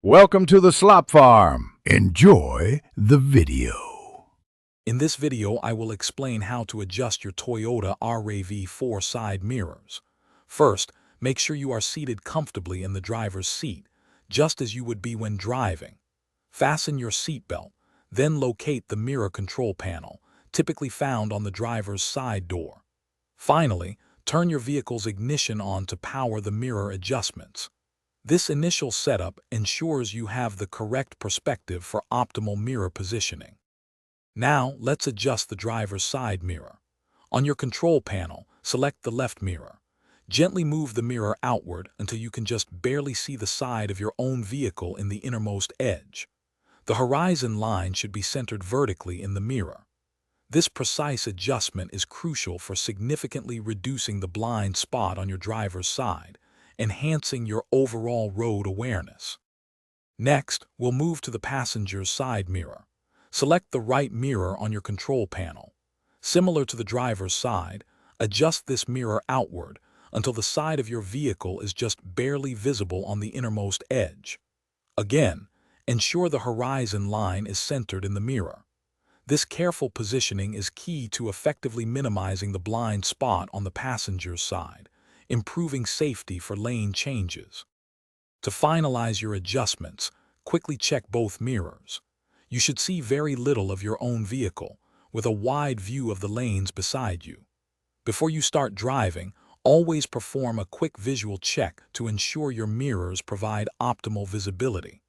Welcome to the Slop Farm. Enjoy the video. In this video, I will explain how to adjust your Toyota RAV4 side mirrors. First, make sure you are seated comfortably in the driver's seat, just as you would be when driving. Fasten your seatbelt, then locate the mirror control panel, typically found on the driver's side door. Finally, turn your vehicle's ignition on to power the mirror adjustments. This initial setup ensures you have the correct perspective for optimal mirror positioning. Now, let's adjust the driver's side mirror. On your control panel, select the left mirror. Gently move the mirror outward until you can just barely see the side of your own vehicle in the innermost edge. The horizon line should be centered vertically in the mirror. This precise adjustment is crucial for significantly reducing the blind spot on your driver's side, enhancing your overall road awareness. Next, we'll move to the passenger's side mirror. Select the right mirror on your control panel. Similar to the driver's side, adjust this mirror outward until the side of your vehicle is just barely visible on the innermost edge. Again, ensure the horizon line is centered in the mirror. This careful positioning is key to effectively minimizing the blind spot on the passenger's side, improving safety for lane changes. To finalize your adjustments, quickly check both mirrors. You should see very little of your own vehicle, with a wide view of the lanes beside you. Before you start driving, always perform a quick visual check to ensure your mirrors provide optimal visibility.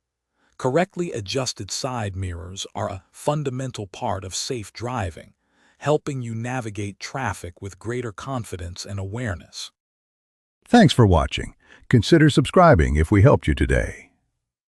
Correctly adjusted side mirrors are a fundamental part of safe driving, helping you navigate traffic with greater confidence and awareness. Thanks for watching. Consider subscribing if we helped you today.